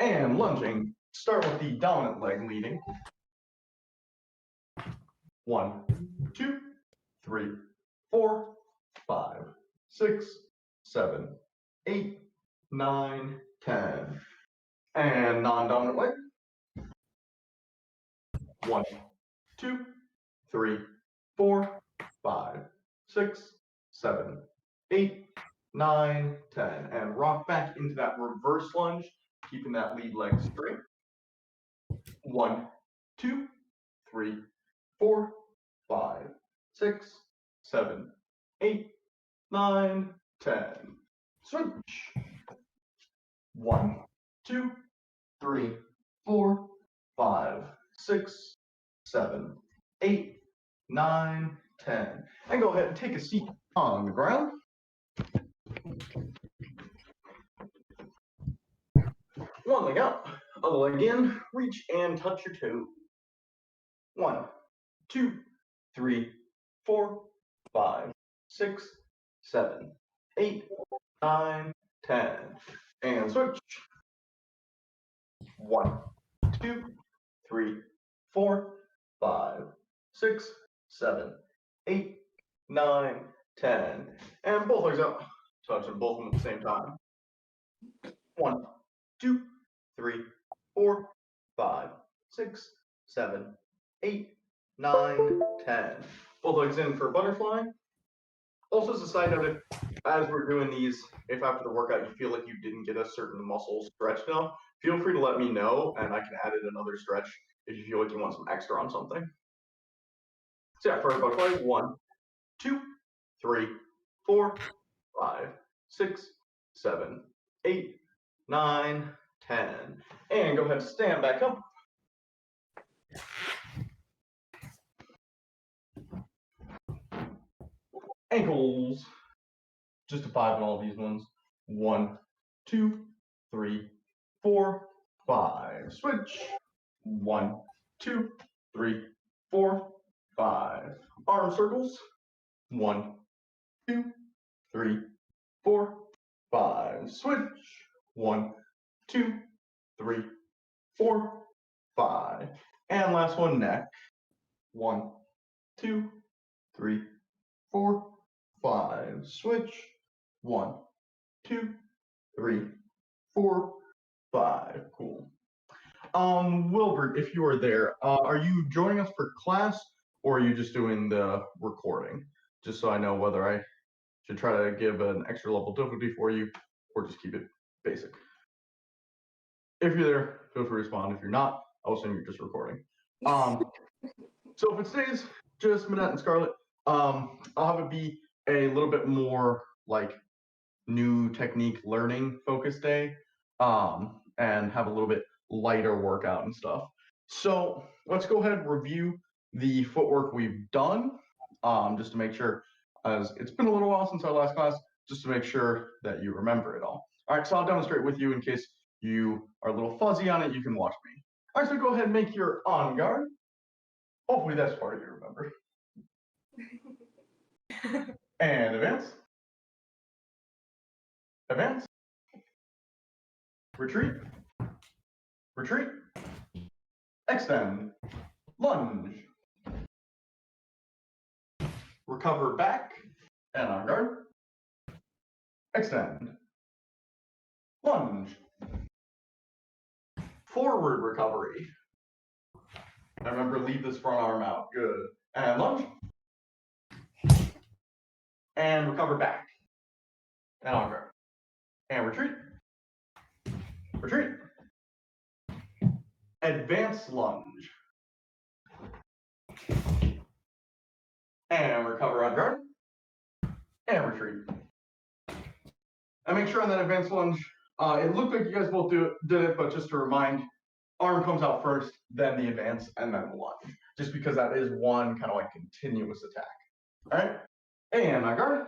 And lunging, start with the dominant leg leading. 1, 2, 3, 4, 5, 6, 7, 8, 9, 10. And non-dominant leg. 1, 2, 3, 4, 5, 6, 7, 8, 9, 10. And rock back into that reverse lunge, keeping that lead leg straight. 1, 2, 3, 4, 5, 6, 7, 8, 9, 10. Switch. 1, 2, 3, 4, 5, 6, 7, 8, 9, 10. And go ahead and take a seat on the ground. One leg up, other leg in, reach and touch your toe. 1, 2, 3, 4, 5, 6, 7, 8, 9, 10. And switch. 1, 2, 3, 4, 5, 6, 7, 8, 9, 10. And both legs up. Touching both of them at the same time. 1, 2, 3, 4, 5, 6, 7, 8, 9, 10. Both legs in for butterfly. Also, as a side note, as we're doing these, if after the workout you feel like you didn't get a certain muscle stretched enough, feel free to let me know, and I can add in another stretch if you feel like you want some extra on something. So yeah, for a butterfly, 1, 2, 3, 4, 5, 6, 7, 8, 9, 10. And go ahead and stand back up. Ankles. Just a 5 in all these ones. 1, 2, 3, 4, 5. Switch. 1, 2, 3, 4, 5. Arm circles. 1, 2, 3, 4, 5. Switch. 1, 2, 3, 4, 5. And last one, neck. 1, 2, 3, 4, 5. Switch. 1, 2, 3, 4, 5. Cool. Wilbert, if you are there, are you joining us for class, or are you just doing the recording? Just so I know whether I should try to give an extra level difficulty for you, or just keep it basic. If you're there, feel free to respond. If you're not, I'll assume you're just recording. So if it stays just Minette and Scarlett, I'll have it be a little bit more like new technique learning focused day, and have a little bit lighter workout and stuff. So let's go ahead and review the footwork we've done, just to make sure, as it's been a little while since our last class, just to make sure that you remember it all. All right, so I'll demonstrate with you in case you are a little fuzzy on it, you can watch me. All right, so go ahead and make your on guard. Hopefully that's part you remember. And advance. Advance. Retreat. Retreat. Extend. Lunge. Recover back and on guard. Extend. Lunge. Forward recovery. And remember, leave this front arm out. Good. And lunge. And recover back. And on guard. And retreat. Retreat. Advance lunge. And recover on guard. And retreat. And make sure on that advance lunge, it looked like you guys both did it, but just to remind, arm comes out first, then the advance, and then the lunge. Just because that is one kind of like continuous attack. All right? And on guard.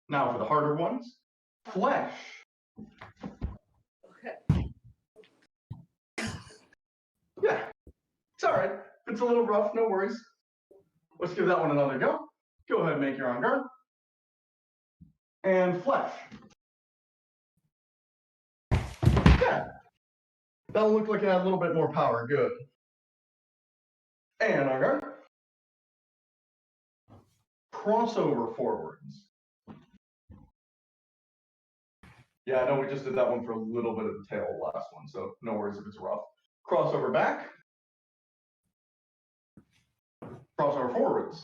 Now for the harder ones. Flesh. Okay. Yeah, it's all right. If it's a little rough, no worries. Let's give that one another go. Go ahead and make your on guard. And flesh. That'll look like it had a little bit more power. Good. And on guard. Crossover forwards. Yeah, I know we just did that one for a little bit of the tail last one, so no worries if it's rough. Crossover back. Crossover forwards.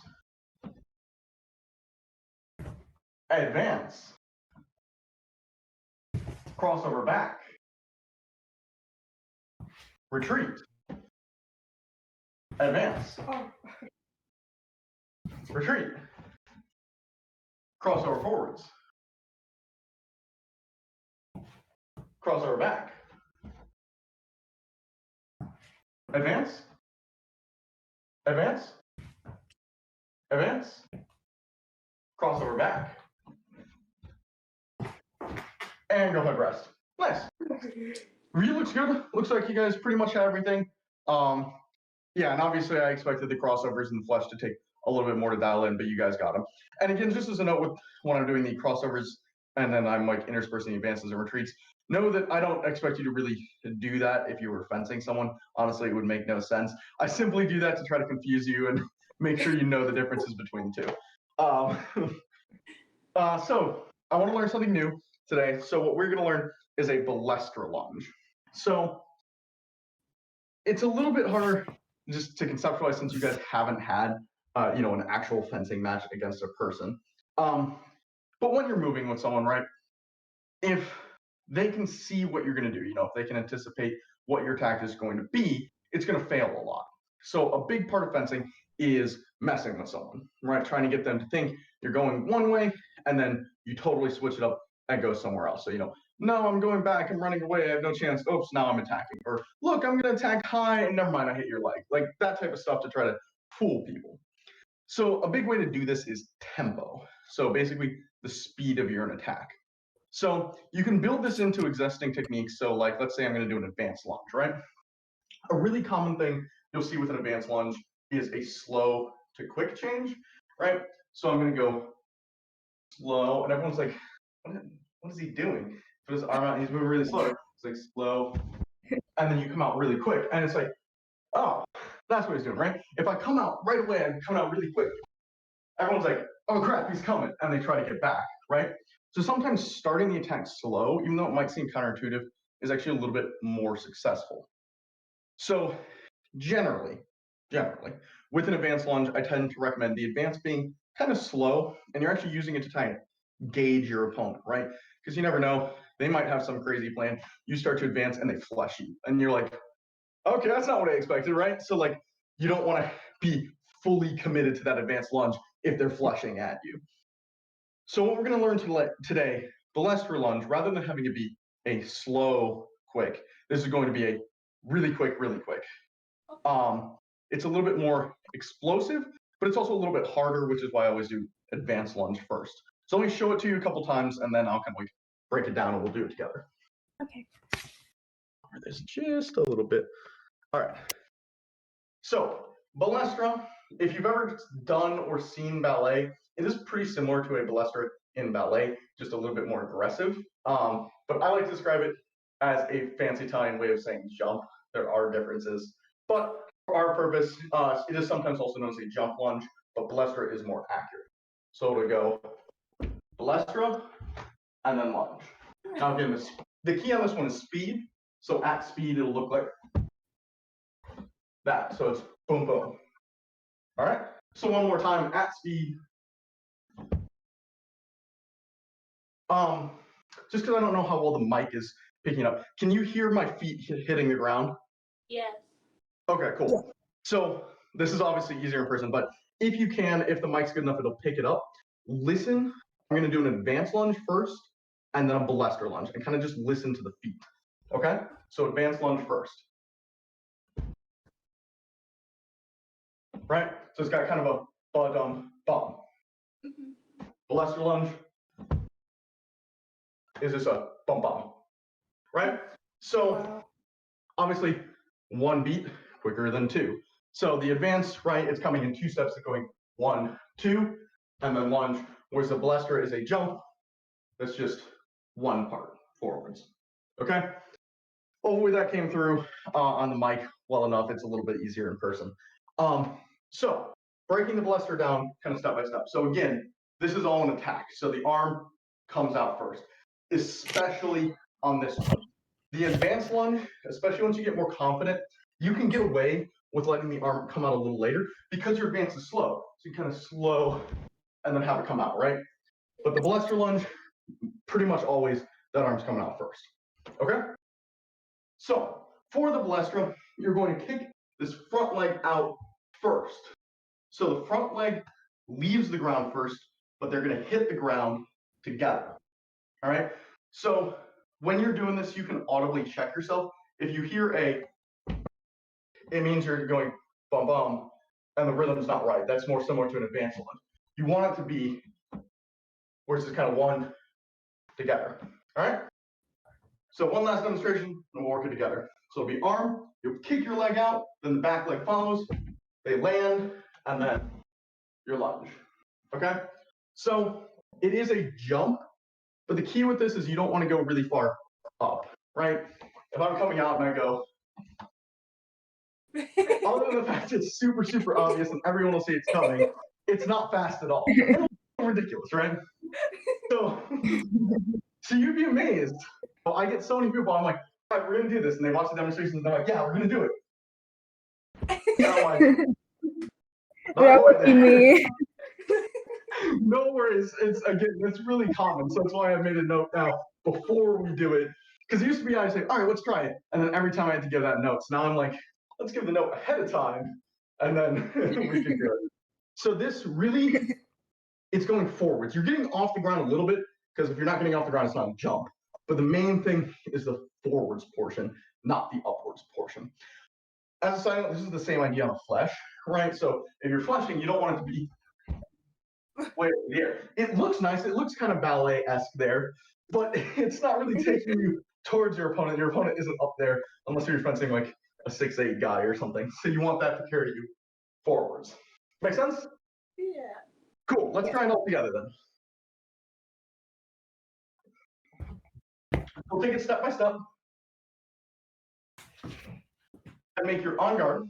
Advance. Crossover back. Retreat. Advance. Retreat. Crossover forwards. Crossover back. Advance. Advance. Advance. Crossover back. And go ahead, rest. Nice. Really looks good. Looks like you guys pretty much have everything. Yeah, and obviously I expected the crossovers and the flesh to take a little bit more to dial in, but you guys got them. And again, just as a note with when I'm doing the crossovers and then I'm like interspersing advances and retreats, know that I don't expect you to really do that if you were fencing someone. Honestly, it would make no sense. I simply do that to try to confuse you and make sure you know the differences between the two. So I want to learn something new today. So what we're going to learn is a balestra lunge. So it's a little bit harder just to conceptualize since you guys haven't had an actual fencing match against a person. But when you're moving with someone, right, if they can see what you're going to do, if they can anticipate what your tactic is going to be, it's going to fail a lot. So a big part of fencing is messing with someone, right? Trying to get them to think you're going one way and then you totally switch it up and go somewhere else. So, no, I'm going back, I'm running away, I have no chance. Oops, now I'm attacking. Or look, I'm going to attack high and never mind, I hit your leg. Like that type of stuff to try to fool people. So a big way to do this is tempo. So basically the speed of your attack. So you can build this into existing techniques. So like, let's say I'm going to do an advanced lunge, right? A really common thing you'll see with an advanced lunge is a slow to quick change, right? So I'm going to go slow, and everyone's like, what is he doing? Put his arm out, he's moving really slow. It's like slow, and then you come out really quick, and it's like, oh, that's what he's doing, right? If I come out right away and come out really quick, everyone's like, oh crap, he's coming, and they try to get back, right? So sometimes starting the attack slow, even though it might seem counterintuitive, is actually a little bit more successful. So generally, with an advanced lunge, I tend to recommend the advance being kind of slow, and you're actually using it to try and gauge your opponent, right? Because you never know, they might have some crazy plan. You start to advance and they flush you, and you're like, okay, that's not what I expected, right? So like, you don't want to be fully committed to that advanced lunge if they're flushing at you. So what we're going to learn today, balestra lunge, rather than having to be a slow, quick, this is going to be a really quick, really quick. It's a little bit more explosive, but it's also a little bit harder, which is why I always do advanced lunge first. So let me show it to you a couple times, and then I'll kind of like break it down, and we'll do it together. Okay. There's just a little bit. All right. So balestra, if you've ever done or seen ballet, it is pretty similar to a balestra in ballet, just a little bit more aggressive. But I like to describe it as a fancy Italian way of saying jump. There are differences, but for our purpose, it is sometimes also known as a jump lunge, but balestra is more accurate. So it'll go balestra and then lunge. Now again, the key on this one is speed. So at speed, it'll look like that. So it's boom, boom. All right. So one more time at speed. Just because I don't know how well the mic is picking up, can you hear my feet hitting the ground? Yes. Okay, cool. So this is obviously easier in person, but if you can, if the mic's good enough, it'll pick it up. Listen. I'm going to do an advanced lunge first, and then a balestra lunge, and kind of just listen to the feet. Okay? So advanced lunge first. Right? So it's got kind of a ba-dum, bum. Balestra lunge is just a bum, bum. Right? So obviously, one beat quicker than two. So the advance, right, it's coming in two steps, it's going 1, 2, and then lunge, whereas the balestra is a jump, that's just one part forwards. Okay? Hopefully that came through on the mic well enough. It's a little bit easier in person. So breaking the ballista down kind of step by step. So again, this is all an attack. So the arm comes out first, especially on this one. The advanced lunge, especially once you get more confident, you can get away with letting the arm come out a little later because your advance is slow. So you kind of slow and then have it come out, right? But the ballista lunge, pretty much always that arm's coming out first. Okay? So for the ballista, you're going to kick this front leg out first. So the front leg leaves the ground first, but they're going to hit the ground together. All right? So when you're doing this, you can audibly check yourself. If you hear a, it means you're going bum bum, and the rhythm's not right. That's more similar to an advanced lunge. You want it to be where it's just kind of one together. All right? So one last demonstration, and we'll work it together. So it'll be arm, you'll kick your leg out, then the back leg follows, they land, and then your lunge. Okay? So it is a jump, but the key with this is you don't want to go really far up, right? If I'm coming out and I go, other than the fact it's super, super obvious and everyone will see it's coming, it's not fast at all. It's ridiculous, right? So you'd be amazed. I get so many people, I'm like, all right, we're going to do this. And they watch the demonstrations and they're like, yeah, we're going to do it. And I'm like, me. no worries. It's really common. So that's why I made a note now before we do it. Because it used to be, I'd say, all right, let's try it. And then every time I had to give that note. So now I'm like, let's give the note ahead of time. And then we can do it. So this really, it's going forwards. You're getting off the ground a little bit, because if you're not getting off the ground, it's not a jump. But the main thing is the forwards portion, not the upwards portion. As a side note, this is the same idea on a flesh, right? So if you're fleshing, you don't want it to be way over here. It looks nice. It looks kind of ballet-esque there, but it's not really taking you towards your opponent. Your opponent isn't up there unless you're fencing like a 6'8" guy or something. So you want that to carry you forwards. Make sense? Yeah. Cool. Let's try it all together then. We'll take it step by step and make your on guard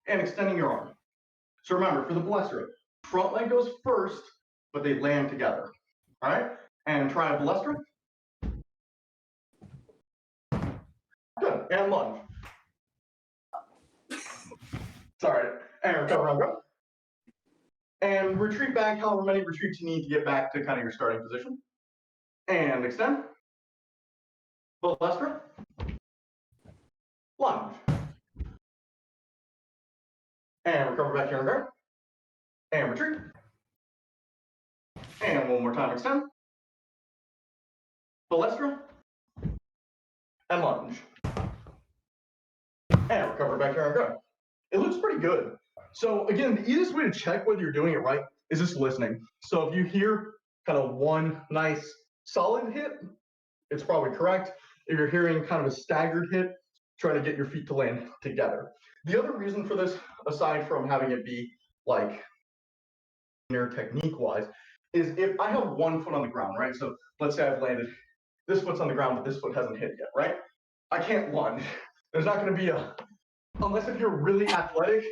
and extending your arm. So remember, for the ballista, front leg goes first, but they land together. All right? And try a ballista. Good. And lunge. Sorry. And recover on go. And retreat back however many retreats you need to get back to kind of your starting position. And extend. Ballista. Lunge. And recover back here on guard. And retreat. And one more time, extend. Ballista. And lunge. And recover back here on guard. It looks pretty good. So again, the easiest way to check whether you're doing it right is just listening. So if you hear kind of one nice solid hit, it's probably correct. If you're hearing kind of a staggered hit, try to get your feet to land together. The other reason for this, aside from having it be like technique-wise, is if I have one foot on the ground, right? So let's say I've landed, this foot's on the ground, but this foot hasn't hit yet, right? I can't lunge. There's not going to be unless if you're really athletic,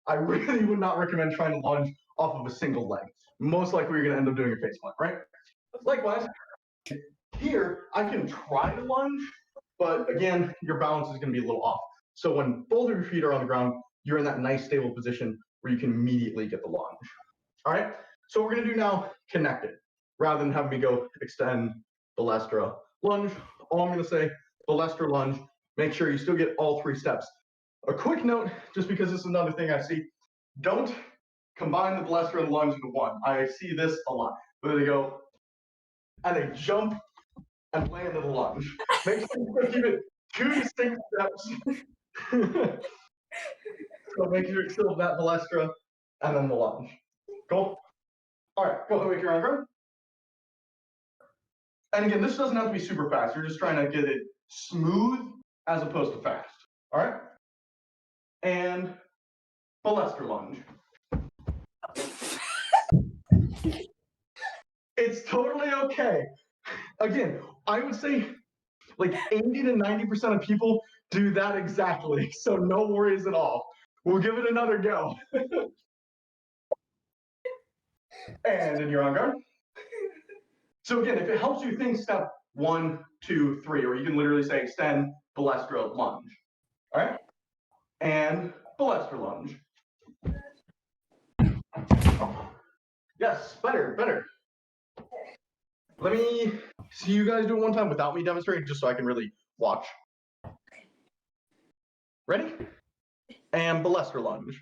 I really would not recommend trying to lunge off of a single leg. Most likely you're going to end up doing a face plant, right? Likewise, here I can try to lunge, but again, your balance is going to be a little off. So when both of your feet are on the ground, you're in that nice stable position where you can immediately get the lunge. All right, so what we're going to do now, connect it. Rather than having me go extend, ballista, lunge, all I'm going to say, ballista, lunge, make sure you still get all three steps. A quick note, just because this is another thing I see, don't combine the ballista and lunge into one. I see this a lot, where they go, and they jump and land in the lunge. Make sure you keep it 2 distinct steps. So make sure you still that ballista and then the lunge. Cool? All right, go ahead, make your arm ground. And again, this doesn't have to be super fast. You're just trying to get it smooth as opposed to fast. All right? And ballista lunge. It's totally okay. Again, I would say Like 80 to 90% of people do that exactly. So no worries at all. We'll give it another go. And in your on guard. So again, if it helps you think step 1, 2, 3, or you can literally say extend, balestra, lunge. All right? And balestra lunge. Yes, better. Let me see you guys do it one time without me demonstrating, just so I can really watch. Ready? And balestra lunge.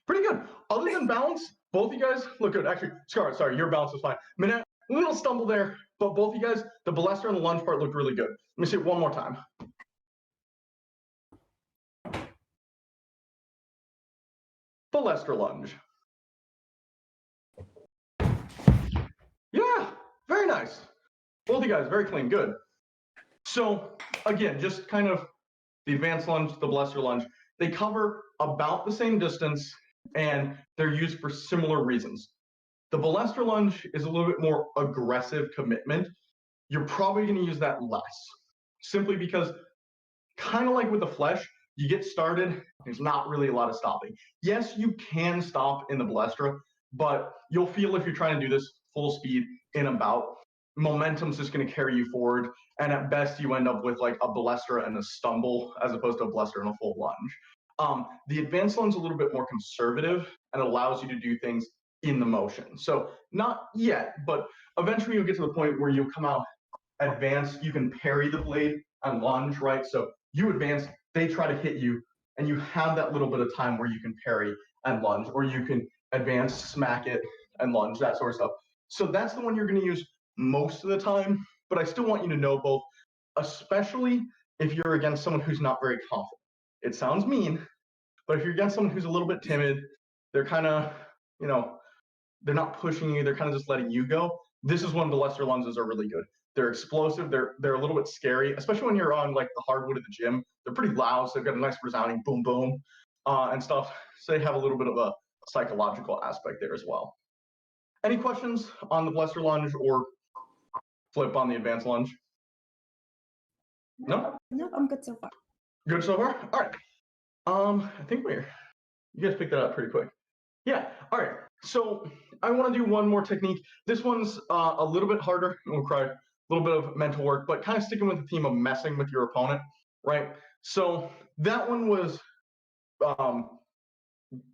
Pretty good. Other than balance, both you guys look good. Actually, Scarlett, sorry, your balance was fine. Minette, a little stumble there, but both you guys, the balestra and the lunge part looked really good. Let me see it one more time. Balestra lunge. Yeah, very nice. Both you guys, very clean, good. So again, just kind of the advanced lunge, the balestra lunge, they cover about the same distance and they're used for similar reasons. The balestra lunge is a little bit more aggressive commitment. You're probably going to use that less, simply because kind of like with the flesh, you get started, there's not really a lot of stopping. Yes, you can stop in the balestra, but you'll feel if you're trying to do this full speed in a bout, momentum's just going to carry you forward, and at best you end up with like a balestra and a stumble as opposed to a balestra and a full lunge. The advanced lunge is a little bit more conservative and allows you to do things in the motion. So not yet, but eventually you'll get to the point where you'll come out advanced, you can parry the blade and lunge, right? So you advance, they try to hit you, and you have that little bit of time where you can parry and lunge, or you can advance, smack it, and lunge, that sort of stuff. So that's the one you're going to use most of the time, but I still want you to know both, especially if you're against someone who's not very confident. It sounds mean, but if you're against someone who's a little bit timid, they're kind of, you know, they're not pushing you, they're kind of just letting you go. This is when the lesser lunges are really good. They're explosive, they're a little bit scary, especially when you're on like the hardwood of the gym. They're pretty loud, so they've got a nice resounding boom boom and stuff. So they have a little bit of a psychological aspect there as well. Any questions on the lesser lunge or flip on the advanced lunge? No? No, I'm good so far. Good so far? All right. I think you guys picked that up pretty quick. Yeah, all right. So I want to do one more technique. This one's a little bit harder. We'll cry a little bit of mental work, but kind of sticking with the theme of messing with your opponent, right? So that one was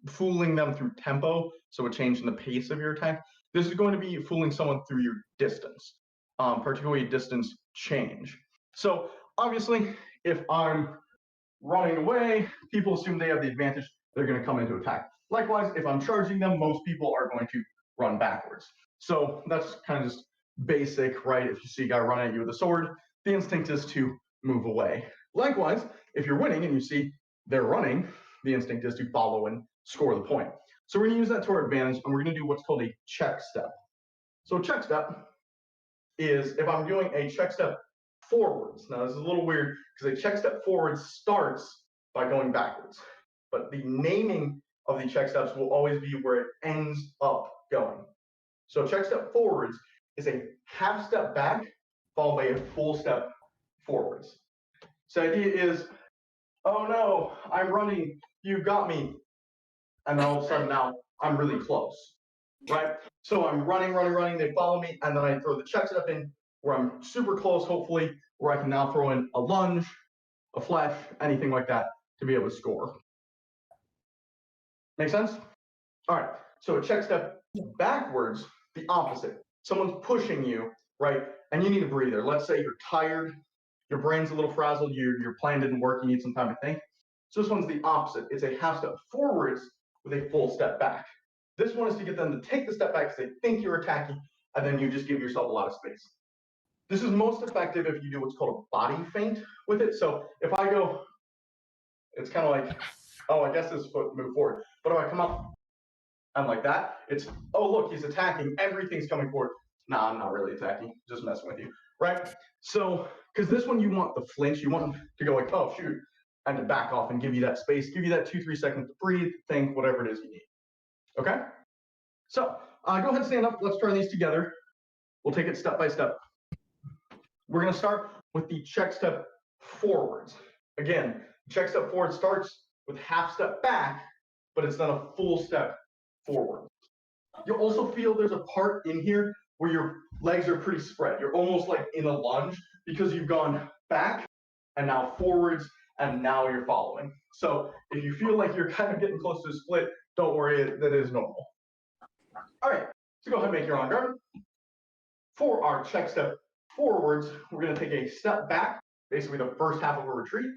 fooling them through tempo, so a change in the pace of your attack. This is going to be fooling someone through your distance, particularly distance change. So obviously, if I'm running away, people assume they have the advantage. They're going to come into attack. Likewise, if I'm charging them, most people are going to run backwards. So that's kind of just basic, right? If you see a guy running at you with a sword, the instinct is to move away. Likewise, if you're winning and you see they're running, the instinct is to follow and score the point. So we're going to use that to our advantage, and we're going to do what's called a check step. So a check step is if I'm doing a check step forwards. Now this is a little weird because a check step forward starts by going backwards, but the naming of the check steps will always be where it ends up going. So check step forwards is a half step back followed by a full step forwards. So the idea is, oh no, I'm running, you got me, and then all of a sudden now I'm really close, right? So I'm running, they follow me, and then I throw the check step in where I'm super close, hopefully, where I can now throw in a lunge, a flash, anything like that to be able to score. Make sense? All right, so a check step backwards, the opposite. Someone's pushing you, right? And you need a breather. Let's say you're tired, your brain's a little frazzled, your plan didn't work, you need some time to think. So this one's the opposite. It's a half step forwards with a full step back. This one is to get them to take the step back because they think you're attacking, and then you just give yourself a lot of space. This is most effective if you do what's called a body feint with it. So if I go, it's kind of like, oh, I guess this foot moved forward. But if I come up and like that, it's, oh, look, he's attacking. Everything's coming forward. Nah, I'm not really attacking. Just messing with you, right? So, because this one you want the flinch. You want them to go like, oh, shoot, and to back off and give you that space, give you that 2-3 seconds to breathe, think, whatever it is you need. Okay? So, go ahead and stand up. Let's try these together. we'll take it step by step. We're going to start with the check step forwards. Again, check step forward starts with half step back, but it's not a full step forward. You'll also feel there's a part in here where your legs are pretty spread. You're almost like in a lunge because you've gone back and now forwards and now you're following. So if you feel like you're kind of getting close to a split, don't worry, that is normal. All right, so go ahead and make your on guard. For our check step forwards, we're going to take a step back, basically the first half of a retreat.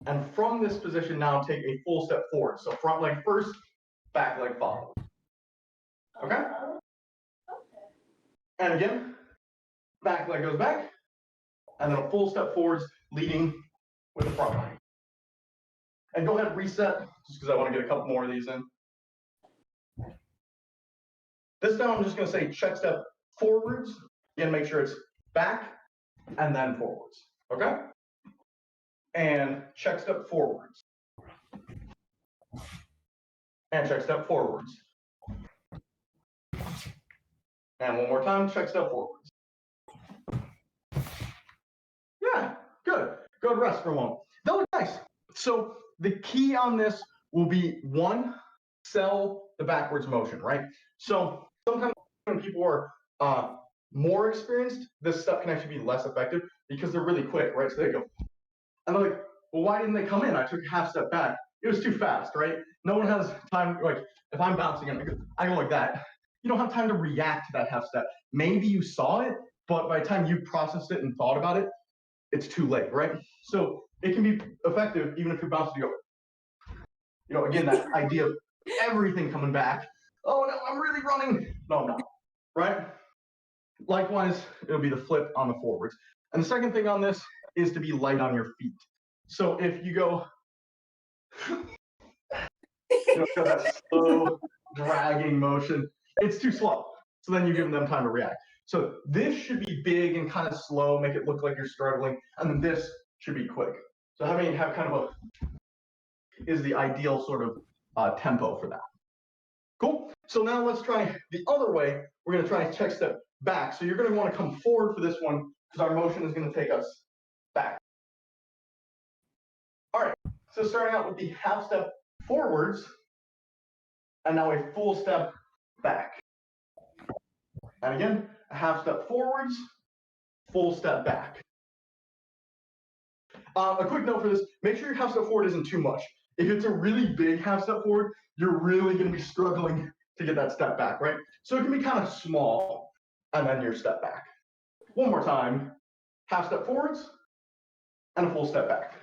And from this position now, take a full step forward. So front leg first, back leg follows. Okay? And again, back leg goes back, and then a full step forwards, leading with the front leg. And go ahead and reset, just because I want to get a couple more of these in. This time I'm just going to say check step forwards. Again, make sure it's back and then forwards. Okay? And check step forwards. And check step forwards. And one more time, check step forwards. Yeah, good. Go ahead and rest for a moment. That was nice. So the key on this will be one, sell the backwards motion, right? So sometimes when people are more experienced, this stuff can actually be less effective because they're really quick, right? So they go, and they're like, well, why didn't they come in? I took a half step back. It was too fast, right? No one has time, like if I'm bouncing and I go like that, you don't have time to react to that half step. Maybe you saw it, but by the time you processed it and thought about it, it's too late, right? So it can be effective even if you're bouncing to go, again, that idea of everything coming back. Oh no, I'm really running. No, I'm not, right? Likewise, it'll be the flip on the forwards. And the second thing on this is to be light on your feet. So if you go, that slow dragging motion, it's too slow. So then you give them time to react. So this should be big and kind of slow, make it look like you're struggling, and then this should be quick. So having it have kind of is the ideal sort of tempo for that. Cool. So now let's try the other way. We're going to try check step back. So you're going to want to come forward for this one because our motion is going to take us back. All right. So starting out with the half step forwards, and now a full step back. And again, a half step forwards, full step back. A quick note for this, make sure your half step forward isn't too much. If it's a really big half step forward, you're really going to be struggling to get that step back, right? So it can be kind of small, and then your step back. One more time, half step forwards, and a full step back.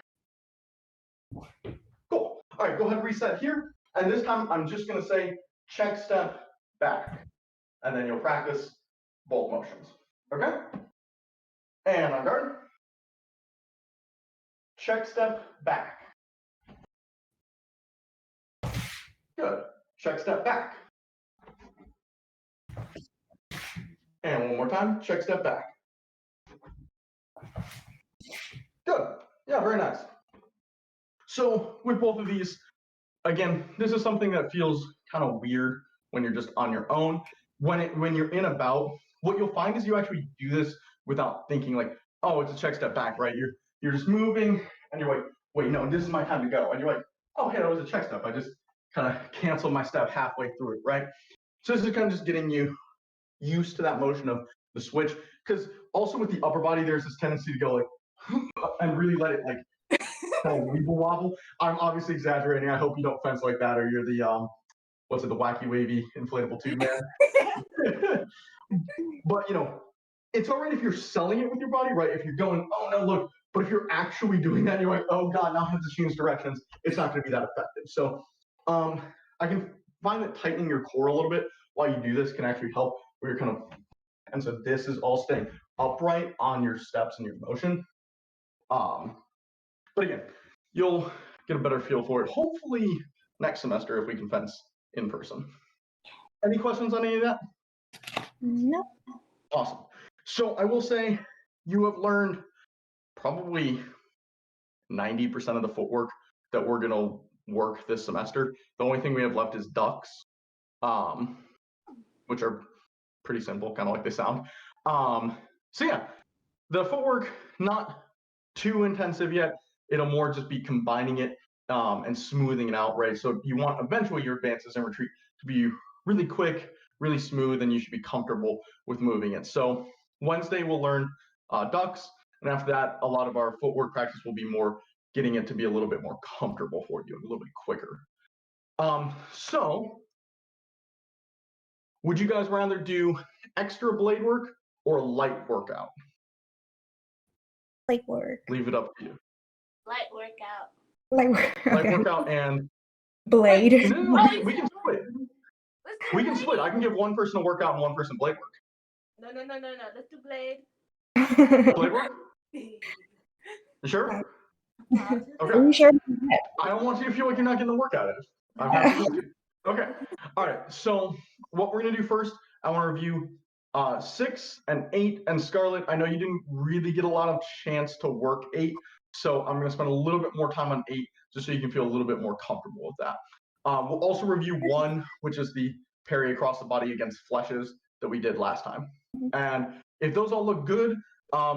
Cool. All right, go ahead and reset here. And this time, I'm just going to say check step back. And then you'll practice both motions. Okay? And on guard. Check step back. Good. Check step back. And one more time, check step back. Good. Yeah, very nice. So with both of these, again, this is something that feels kind of weird when you're just on your own. When you're in a bout, what you'll find is you actually do this without thinking like, oh, it's a check step back, right? You're just moving and you're like, wait, no, this is my time to go. And you're like, oh, hey, that was a check step. I just kind of canceled my step halfway through it, right? So this is kind of just getting you used to that motion of the switch. Because also with the upper body, there's this tendency to go like, and really let it like kind of wibble wobble. I'm obviously exaggerating. I hope you don't fence like that, or you're the what's it, the wacky wavy inflatable tube man. But it's all right if you're selling it with your body, right? If you're going, oh no, look, but if you're actually doing that, you're like, oh god, now I have to change directions. It's not going to be that effective. So I can find that tightening your core a little bit while you do this can actually help where you're kind of, and so this is all staying upright on your steps and your motion. But again, you'll get a better feel for it. Hopefully next semester if we can fence in person. Any questions on any of that? No. Awesome. So I will say you have learned probably 90% of the footwork that we're going to work this semester. The only thing we have left is ducks, which are pretty simple, kind of like they sound. So yeah, the footwork, not too intensive yet. It'll more just be combining it and smoothing it out, right? So you want eventually your advances and retreat to be really quick, really smooth, and you should be comfortable with moving it. So Wednesday we'll learn ducks, and after that, a lot of our footwork practice will be more getting it to be a little bit more comfortable for you, a little bit quicker. So would you guys rather do extra blade work or a light workout? Light work. Leave it up to you. Light workout. Light work. Light Okay. workout and Blade. no, we can split. We can split. I can give one person a workout and one person blade work. No. Let's do blade. Blade work? You sure? Okay. Are you sure? I don't want you to feel like you're not getting the workout in. I'm happy to help you. Okay. All right. So what we're gonna do first, I want to review 6 and 8 and Scarlett. I know you didn't really get a lot of chance to work 8, so I'm gonna spend a little bit more time on 8 just so you can feel a little bit more comfortable with that. We'll also review 1, which is the parry across the body against fleshes that we did last time. And if those all look good,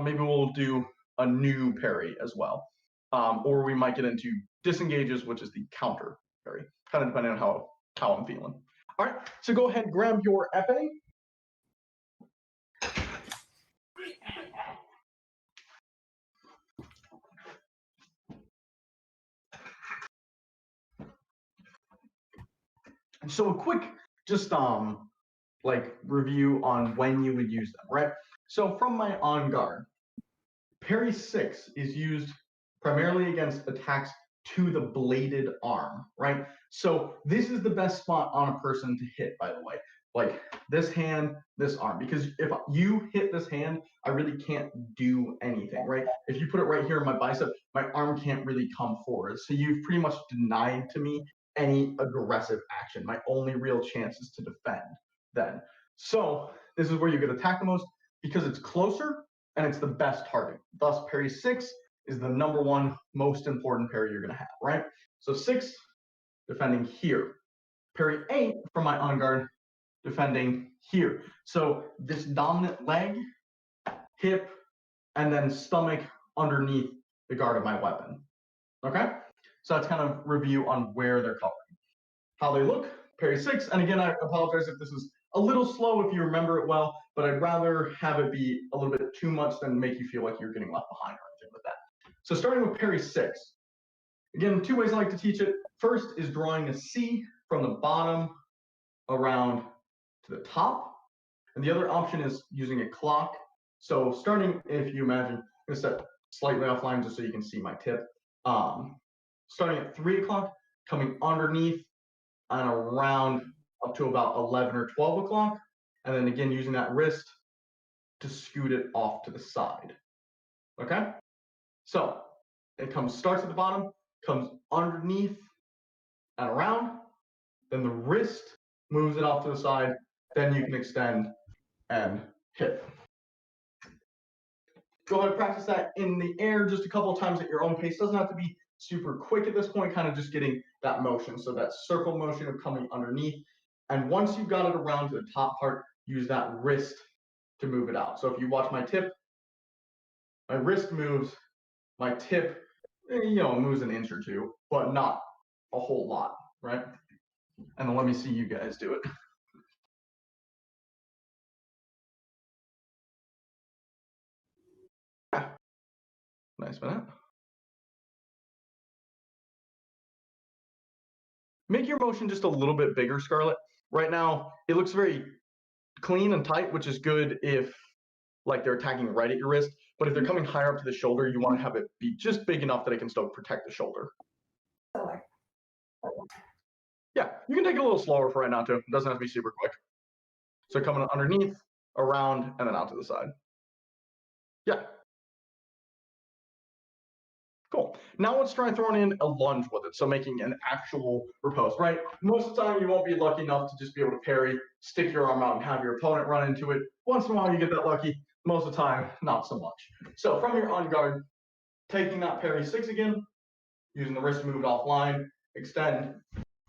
maybe we'll do a new parry as well. Or we might get into disengages, which is the counter parry, kind of depending on how I'm feeling. All right, so go ahead, grab your épée. So a quick, just like review on when you would use them, right? So from my on guard, parry 6 is used primarily against attacks to the bladed arm, right? So this is the best spot on a person to hit, by the way. Like this hand, this arm, because if you hit this hand, I really can't do anything, right? If you put it right here in my bicep, my arm can't really come forward. So you've pretty much denied to me any aggressive action. My only real chance is to defend then. So this is where you get attacked the most because it's closer and it's the best target. Thus, parry 6 is the #1 most important parry you're gonna have, right? So 6, defending here. Parry 8 from my on guard, defending here. So this dominant leg, hip, and then stomach underneath the guard of my weapon. Okay? So that's kind of review on where they're covering. How they look, parry 6, and again, I apologize if this is a little slow if you remember it well, but I'd rather have it be a little bit too much than make you feel like you're getting left behind or anything like that. So starting with parry 6. Again, 2 ways I like to teach it. First is drawing a C from the bottom around to the top. And the other option is using a clock. So starting, if you imagine, I'm gonna set slightly offline just so you can see my tip. Starting at 3 o'clock, coming underneath and around up to about 11 or 12 o'clock. And then again, using that wrist to scoot it off to the side. Okay? So it starts at the bottom, comes underneath and around, then the wrist moves it off to the side, then you can extend and hit. Go ahead and practice that in the air just a couple of times at your own pace. Doesn't have to be super quick at this point, kind of just getting that motion. So that circle motion of coming underneath. And once you've got it around to the top part, use that wrist to move it out. So if you watch my tip, my wrist moves, my tip, moves an inch or 2, but not a whole lot, right? And then let me see you guys do it. Nice minute. Make your motion just a little bit bigger, Scarlett. Right now, it looks very clean and tight, which is good if like they're attacking right at your wrist. But if they're coming higher up to the shoulder, you want to have it be just big enough that it can still protect the shoulder. Yeah, you can take it a little slower for right now too. It doesn't have to be super quick. So coming underneath, around, and then out to the side. Yeah. Cool. Now let's try throwing in a lunge with it. So making an actual riposte, right? Most of the time you won't be lucky enough to just be able to parry, stick your arm out and have your opponent run into it. Once in a while you get that lucky. Most of the time, not so much. So from your on guard, taking that parry 6 again, using the wrist moved offline, extend,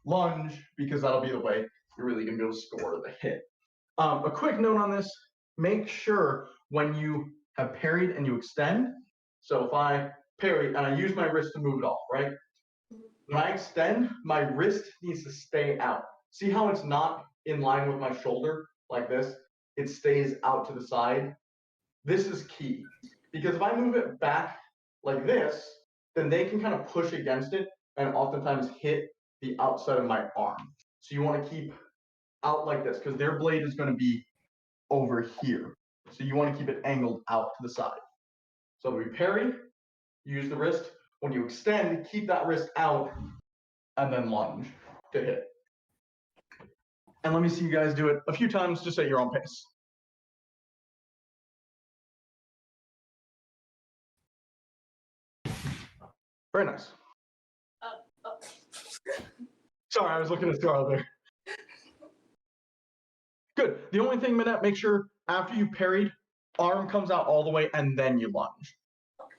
lunge, because that'll be the way you're really gonna be able to score the hit. A quick note on this, make sure when you have parried and you extend, so if I parry and I use my wrist to move it off, right? When I extend, my wrist needs to stay out. See how it's not in line with my shoulder like this? It stays out to the side. This is key because if I move it back like this, then they can kind of push against it and oftentimes hit the outside of my arm. So you want to keep out like this because their blade is going to be over here. So you want to keep it angled out to the side. So we parry, use the wrist. When you extend, keep that wrist out and then lunge to hit. And let me see you guys do it a few times just at your own pace. Very nice. Sorry, I was looking at Scarlett there. Good. The only thing, Minette, make sure after you parried, arm comes out all the way and then you lunge.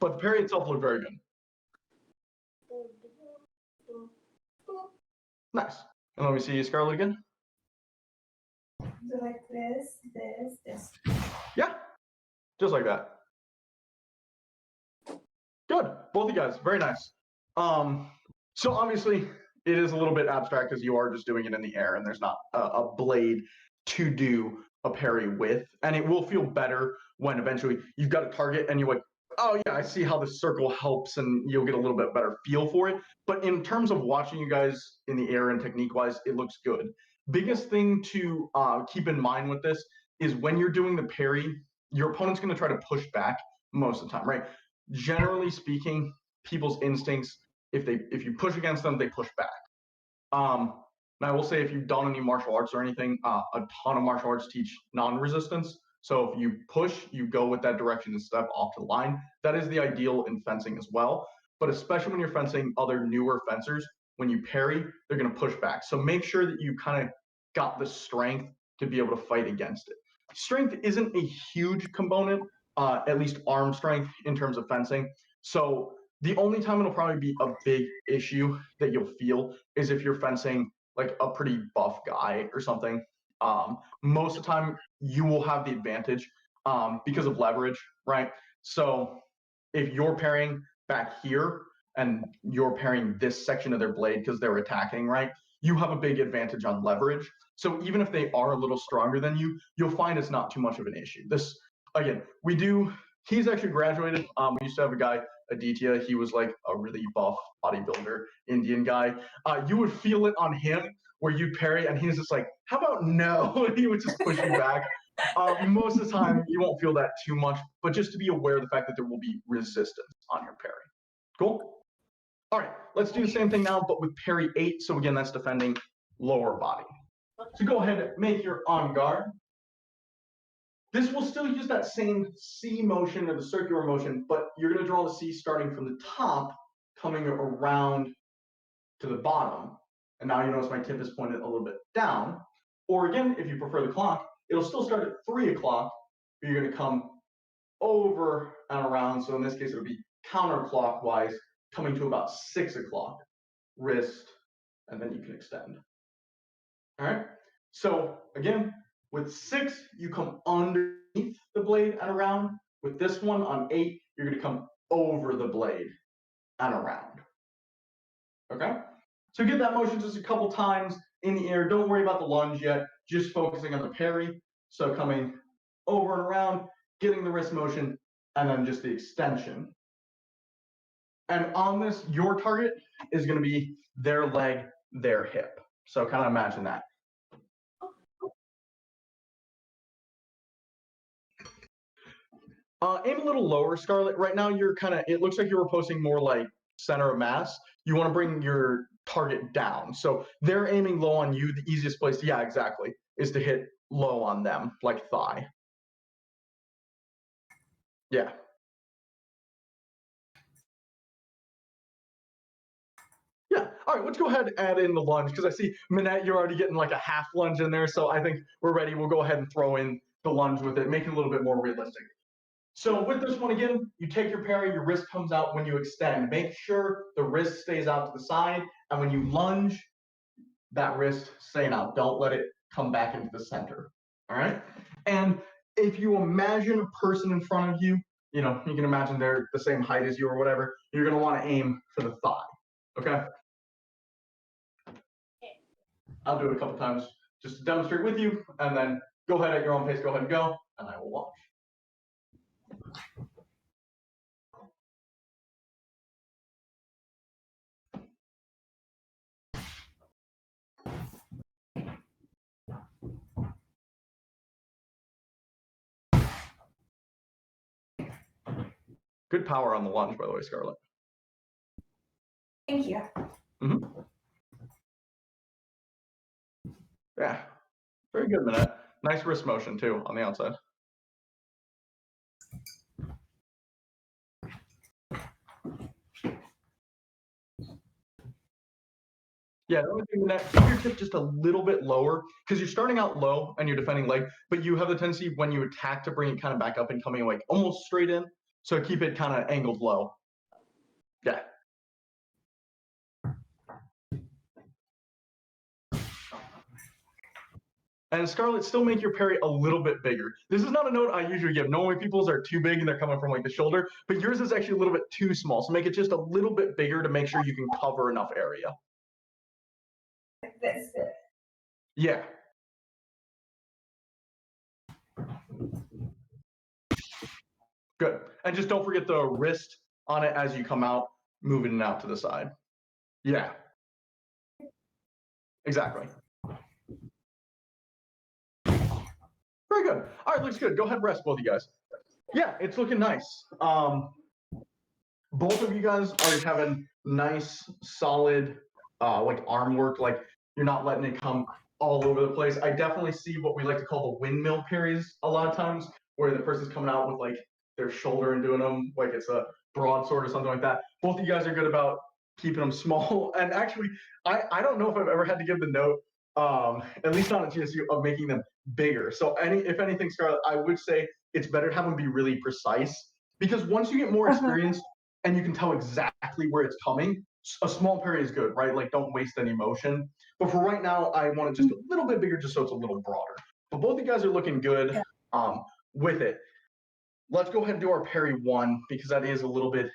But the parry itself looked very good. Nice. And let me see Scarlett again. So like this. Yeah, just like that. Good. Both of you guys, very nice. So obviously it is a little bit abstract because you are just doing it in the air and there's not a blade to do a parry with. And it will feel better when eventually you've got a target and you're like, oh yeah, I see how the circle helps, and you'll get a little bit better feel for it. But in terms of watching you guys in the air and technique-wise, it looks good. Biggest thing to keep in mind with this is when you're doing the parry, your opponent's going to try to push back most of the time, right? Generally speaking, people's instincts, if you push against them, they push back. And I will say, if you've done any martial arts or anything, a ton of martial arts teach non-resistance. So if you push, you go with that direction and step off to the line. That is the ideal in fencing as well. But especially when you're fencing other newer fencers, when you parry, they're going to push back. So make sure that you kind of got the strength to be able to fight against it. Strength isn't a huge component, at least arm strength in terms of fencing. So the only time it'll probably be a big issue that you'll feel is if you're fencing like a pretty buff guy or something. Most of the time you will have the advantage because of leverage, right? So if you're parrying back here and you're parrying this section of their blade because they're attacking, right? You have a big advantage on leverage. So even if they are a little stronger than you, you'll find it's not too much of an issue. This, again, he's actually graduated. We used to have a guy, Aditya, he was like a really buff bodybuilder, Indian guy. You would feel it on him where you parry and he's just like, how about no? And he would just push you back. Most of the time, you won't feel that too much, but just to be aware of the fact that there will be resistance on your parry. Cool? All right, let's do the same thing now, but with parry 8. So again, that's defending lower body. So go ahead and make your on guard. This will still use that same C motion or the circular motion, but you're going to draw the C starting from the top, coming around to the bottom. And now you notice my tip is pointed a little bit down. Or again, if you prefer the clock, it'll still start at 3 o'clock, but you're going to come over and around. So in this case, it would be counterclockwise, coming to about 6 o'clock, wrist, and then you can extend. All right. So again, with 6, you come underneath the blade and around. With this one on 8, you're going to come over the blade and around. Okay? So get that motion just a couple times in the air. Don't worry about the lunge yet. Just focusing on the parry. So coming over and around, getting the wrist motion, and then just the extension. And on this, your target is going to be their leg, their hip. So kind of imagine that. Aim a little lower, Scarlett. Right now, you're kind of, it looks like you were posting more like center of mass. You want to bring your target down. So they're aiming low on you. The easiest place, yeah, exactly, is to hit low on them, like thigh. Yeah. Yeah. All right, let's go ahead and add in the lunge because I see, Minette, you're already getting like a half lunge in there. So I think we're ready. We'll go ahead and throw in the lunge with it, make it a little bit more realistic. So with this one again, you take your parry, your wrist comes out when you extend. Make sure the wrist stays out to the side, and when you lunge, that wrist staying out. Don't let it come back into the center. All right. And if you imagine a person in front of you, you can imagine they're the same height as you or whatever, you're going to want to aim for the thigh. Okay? I'll do it a couple times just to demonstrate with you, and then go ahead at your own pace, go ahead and go, and I will watch. Good power on the lunge, by the way, Scarlett. Thank you. Mm-hmm. Yeah, very good, Minette. Nice wrist motion, too, on the outside. Yeah, the only thing, Minette, keep your tip just a little bit lower, because you're starting out low and you're defending leg, but you have the tendency when you attack to bring it kind of back up and coming like almost straight in. So keep it kind of angled low. Yeah. And Scarlett, still make your parry a little bit bigger. This is not a note I usually give. Normally people's are too big and they're coming from like the shoulder, but yours is actually a little bit too small. So make it just a little bit bigger to make sure you can cover enough area. Like this. Yeah. Good. And just don't forget the wrist on it as you come out, moving it out to the side. Yeah. Exactly. Very good. All right, looks good. Go ahead and rest, both of you guys. Yeah, it's looking nice. Both of you guys are having nice, solid, like arm work. Like you're not letting it come all over the place. I definitely see what we like to call the windmill parries a lot of times, where the person's coming out with like their shoulder and doing them like it's a broadsword or something like that. Both of you guys are good about keeping them small. And actually, I don't know if I've ever had to give the note, at least not at GSU, of making them bigger. So if anything, Scarlett, I would say it's better to have them be really precise, because once you get more experience and you can tell exactly where it's coming, a small parry is good, right? Like don't waste any motion. But for right now, I want it just a little bit bigger just so it's a little broader. But both of you guys are looking good with it. Let's go ahead and do our parry one, because that is a little bit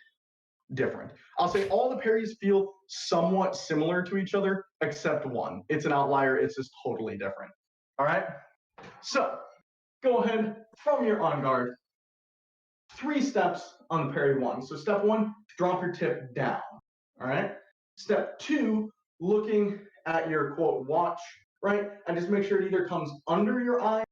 different. I'll say all the parries feel somewhat similar to each other, except one. It's an outlier. It's just totally different. All right? So go ahead from your on guard. 3 steps on the parry one. So step 1, drop your tip down. All right? Step 2, looking at your quote watch, right? And just make sure it either comes under your eye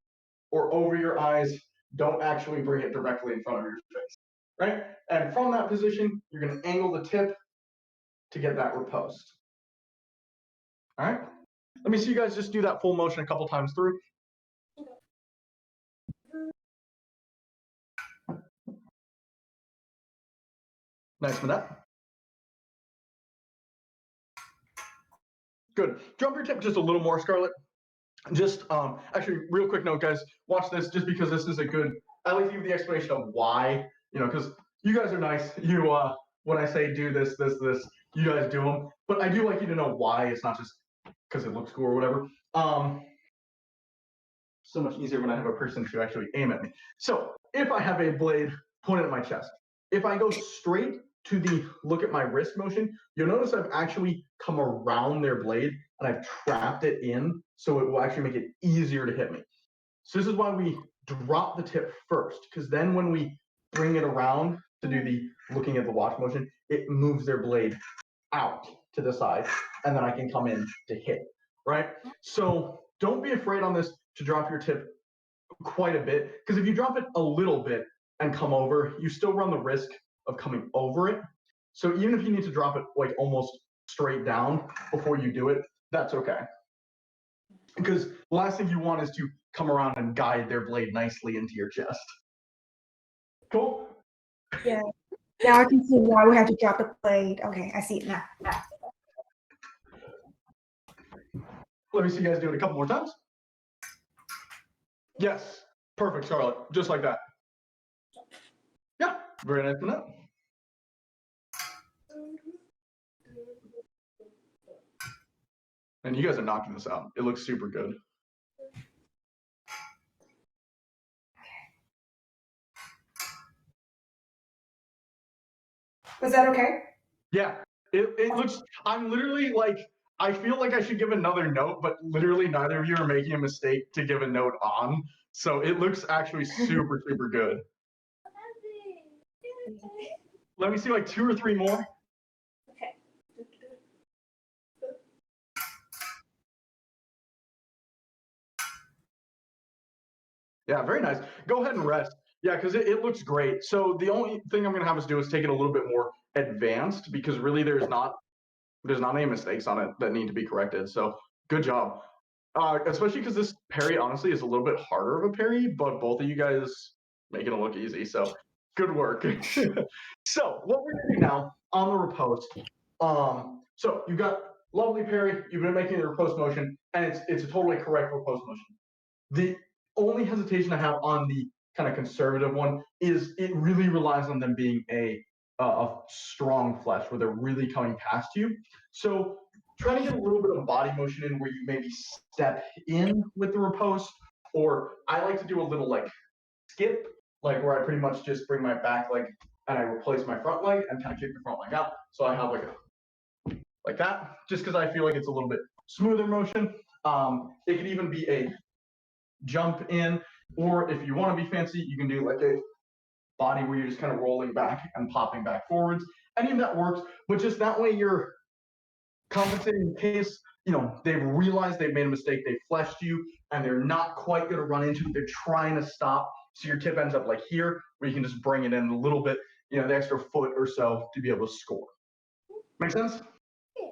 or over your eyes. Don't actually bring it directly in front of your face, right? And from that position, you're going to angle the tip to get that riposte. All right? Let me see you guys just do that full motion a couple times through. Nice, Minette. Good. Drop your tip just a little more, Scarlett. Just actually, real quick note, guys, watch this just because this is a good. I like to give the explanation of why, because you guys are nice. You, when I say do this, you guys do them. But I do like you to know why. It's not just because it looks cool or whatever. So much easier when I have a person to actually aim at me. So if I have a blade pointed at my chest, if I go straight to the look at my wrist motion, you'll notice I've actually come around their blade and I've trapped it in, so it will actually make it easier to hit me. So this is why we drop the tip first, because then when we bring it around to do the looking at the watch motion, it moves their blade out to the side, and then I can come in to hit, right? So don't be afraid on this to drop your tip quite a bit, because if you drop it a little bit and come over, you still run the risk of coming over it. So even if you need to drop it like almost straight down before you do it, that's okay. Because the last thing you want is to come around and guide their blade nicely into your chest. Cool? Yeah. Now I can see why we have to drop the blade. Okay, I see it now. Let me see you guys do it a couple more times. Yes, perfect, Charlotte, just like that. Yeah, very nice one. And you guys are knocking this out. It looks super good. Was that okay? Yeah, it looks, I'm literally like, I feel like I should give another note, but literally neither of you are making a mistake to give a note on. So it looks actually super, super good. Let me see like 2 or 3 more. Okay. Yeah, very nice. Go ahead and rest. Yeah, because it looks great. So the only thing I'm gonna have us do is take it a little bit more advanced because really there's not any mistakes on it that need to be corrected. So good job. Especially because this parry honestly is a little bit harder of a parry, but both of you guys making it look easy. So good work. So what we're gonna do now on the riposte. So you've got lovely parry. You've been making the riposte motion, and it's a totally correct riposte motion. The only hesitation I have on the kind of conservative one is it really relies on them being a strong flesh where they're really coming past you. So try to get a little bit of body motion in where you maybe step in with the riposte, or I like to do a little like skip, like where I pretty much just bring my back leg and I replace my front leg and kind of kick the front leg out. So I have like that, just because I feel like it's a little bit smoother motion. It could even be a jump in, or if you want to be fancy, you can do like a body where you're just kind of rolling back and popping back forwards. Any of that works, but just that way you're compensating in case they've realized they've made a mistake, they fleshed you, and they're not quite going to run into it. They're trying to stop, so your tip ends up like here, where you can just bring it in a little bit, the extra foot or so to be able to score. Make sense? Yeah.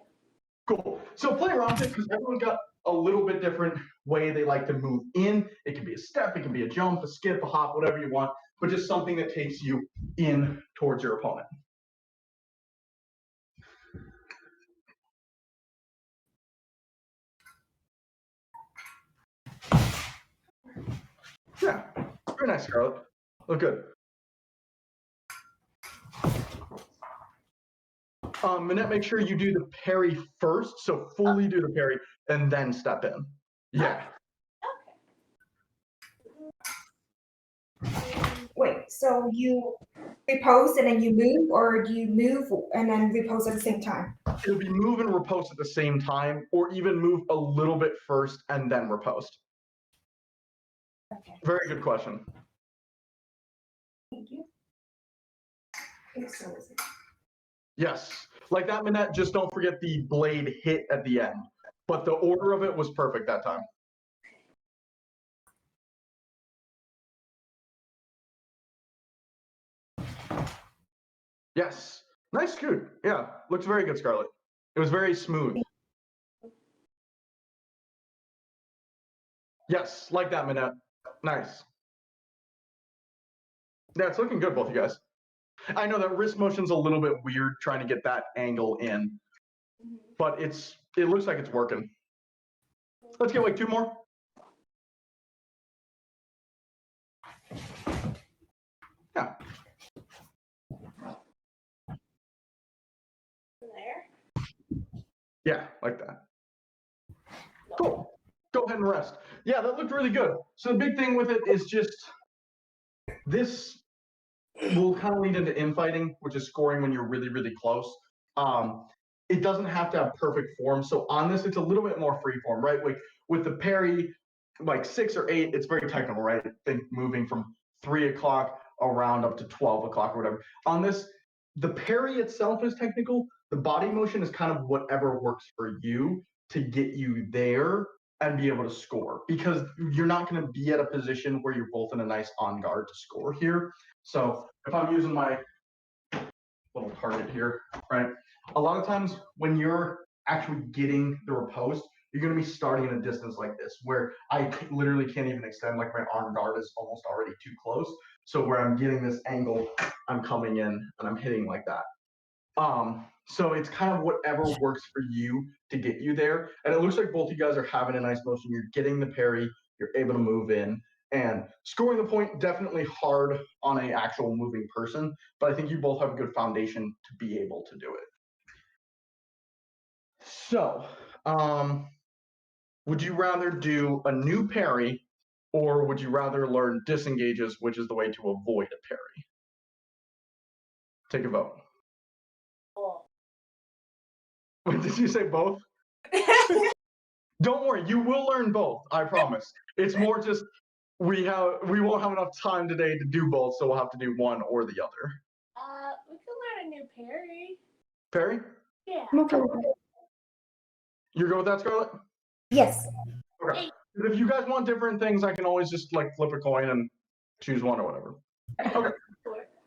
Cool. So play around with it because everyone's got a little bit different way they like to move in. It can be a step, it can be a jump, a skip, a hop, whatever you want, but just something that takes you in towards your opponent. Yeah, very nice, Scarlett. Look good. Minette, make sure you do the parry first, so fully do the parry and then step in. Yeah. Wait, so you repose and then you move, or do you move and then repose at the same time? It'll be move and riposte at the same time, or even move a little bit first and then riposte. Okay. Very good question. Thank you. So is it? Yes, like that, Minette, just don't forget the blade hit at the end. But the order of it was perfect that time. Yes, nice scoot. Yeah, looks very good, Scarlett. It was very smooth. Yes, like that, Minette. Nice. Yeah, it's looking good, both of you guys. I know that wrist motion's a little bit weird trying to get that angle in, but it looks like it's working. Let's get like 2 more. Yeah. There. Yeah, like that. Cool. Go ahead and rest. Yeah, that looked really good. So the big thing with it is just this will kind of lead into infighting, which is scoring when you're really, really close. It doesn't have to have perfect form. So on this, it's a little bit more free form, right? Like with the parry, like 6 or 8, it's very technical, right? Think moving from 3 o'clock around up to 12 o'clock or whatever. On this, the parry itself is technical. The body motion is kind of whatever works for you to get you there and be able to score, because you're not going to be at a position where you're both in a nice on guard to score here. So if I'm using my little target here, right? A lot of times when you're actually getting the riposte, you're going to be starting in a distance like this, where I literally can't even extend, like my arm guard is almost already too close. So where I'm getting this angle, I'm coming in and I'm hitting like that. So it's kind of whatever works for you to get you there. And it looks like both you guys are having a nice motion. You're getting the parry, you're able to move in, and scoring the point, definitely hard on an actual moving person, but I think you both have a good foundation to be able to do it. So, would you rather do a new parry, or would you rather learn disengages, which is the way to avoid a parry? Take a vote. Wait, did you say both? Don't worry, you will learn both, I promise. It's more just we won't have enough time today to do both, so we'll have to do one or the other. We could learn a new parry. Perry? Yeah. I'm okay with that. You're good with that, Scarlett? Yes. Okay. But if you guys want different things, I can always just like flip a coin and choose one or whatever. Okay.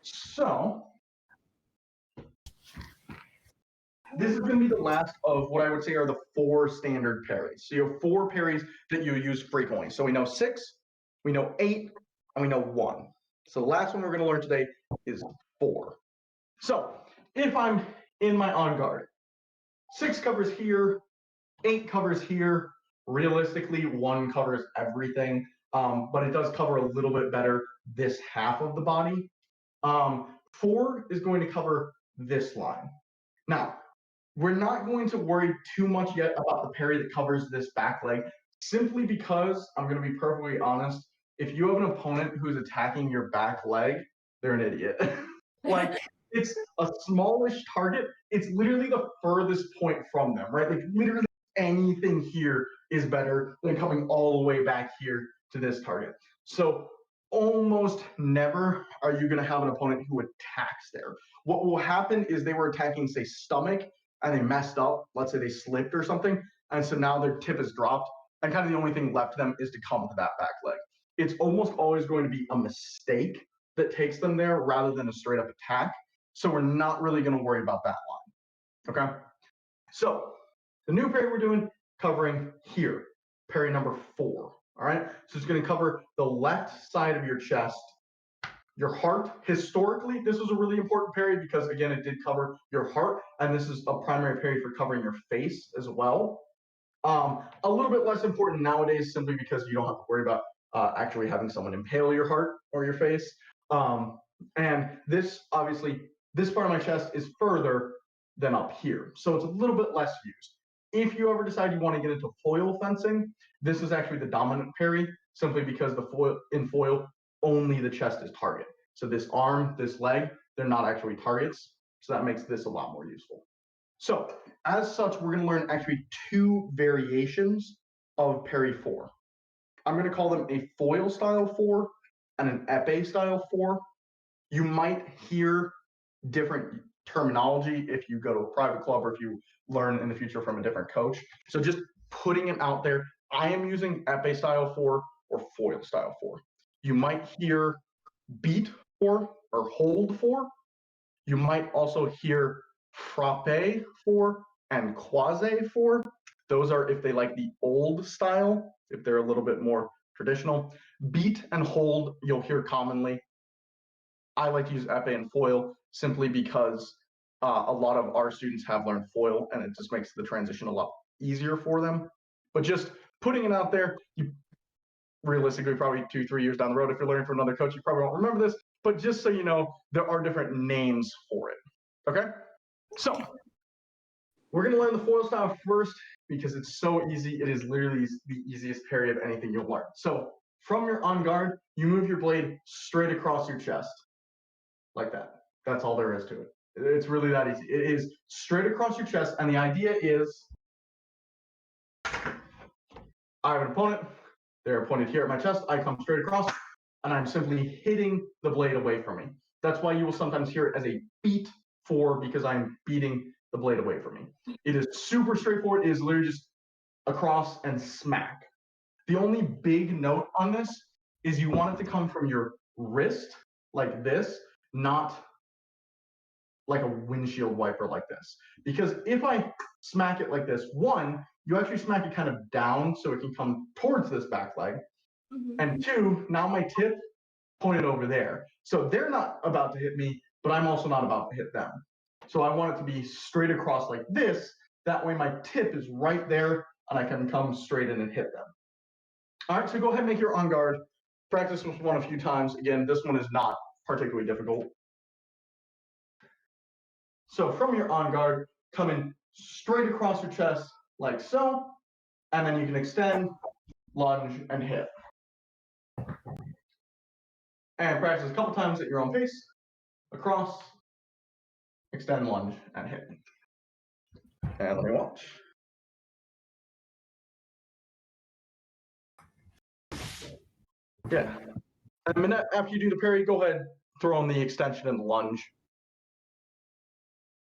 So this is going to be the last of what I would say are the 4 standard parries. So you have 4 parries that you use frequently. So we know 6, we know 8, and we know 1. So the last one we're going to learn today is 4. So if I'm in my on guard, 6 covers here, 8 covers here. Realistically, 1 covers everything, but it does cover a little bit better this half of the body. 4 is going to cover this line. Now, we're not going to worry too much yet about the parry that covers this back leg, simply because, I'm going to be perfectly honest, if you have an opponent who's attacking your back leg, they're an idiot. Like, it's a smallish target. It's literally the furthest point from them, right? Like, literally anything here is better than coming all the way back here to this target. So almost never are you going to have an opponent who attacks there. What will happen is they were attacking, say, stomach, and they messed up. Let's say they slipped or something, and so now their tip is dropped, and kind of the only thing left to them is to come to that back leg. It's almost always going to be a mistake that takes them there rather than a straight up attack. So we're not really going to worry about that line. Okay? So the new parry we're doing, covering here, parry number 4. All right? So it's going to cover the left side of your chest, your heart. Historically, this was a really important parry because, again, it did cover your heart, and this is a primary parry for covering your face as well. A little bit less important nowadays, simply because you don't have to worry about actually having someone impale your heart or your face. And this, obviously, this part of my chest is further than up here, so it's a little bit less used. If you ever decide you want to get into foil fencing, this is actually the dominant parry, simply because in foil, only the chest is target. So this arm, this leg, they're not actually targets, so that makes this a lot more useful. So as such, we're going to learn actually 2 variations of parry 4. I'm going to call them a foil style 4 and an epee style 4. You might hear different terminology if you go to a private club or if you learn in the future from a different coach. So just putting it out there, I am using epee style 4 or foil style 4. You might hear beat 4 or hold 4. You might also hear frappe 4 and croise 4. Those are if they like the old style, if they're a little bit more traditional. Beat and hold, you'll hear commonly. I like to use epee and foil simply because a lot of our students have learned foil, and it just makes the transition a lot easier for them. But just putting it out there, you realistically probably 2-3 years down the road, if you're learning from another coach, you probably won't remember this, but just so you know, there are different names for it. Okay? So we're going to learn the foil style first because it's so easy. It is literally the easiest parry of anything you'll learn. So from your on guard, you move your blade straight across your chest like that. That's all there is to it. It's really that easy. It is straight across your chest, and the idea is I have an opponent. They're pointed here at my chest. I come straight across, and I'm simply hitting the blade away from me. That's why you will sometimes hear it as a beat 4, because I'm beating the blade away from me. It is super straightforward. It is literally just across and smack. The only big note on this is you want it to come from your wrist like this, not like a windshield wiper like this. Because if I smack it like this, 1, you actually smack it kind of down so it can come towards this back leg. And 2, now my tip pointed over there. So they're not about to hit me, but I'm also not about to hit them. So I want it to be straight across like this. That way my tip is right there and I can come straight in and hit them. All right, so go ahead and make your on guard. Practice this one a few times. Again, this one is not particularly difficult. So from your on guard, come in straight across your chest like so, and then you can extend, lunge, and hit. And practice a couple times at your own pace. Across, extend, lunge, and hit. And let me watch. Yeah. And a minute after you do the parry, go ahead, throw in the extension and the lunge.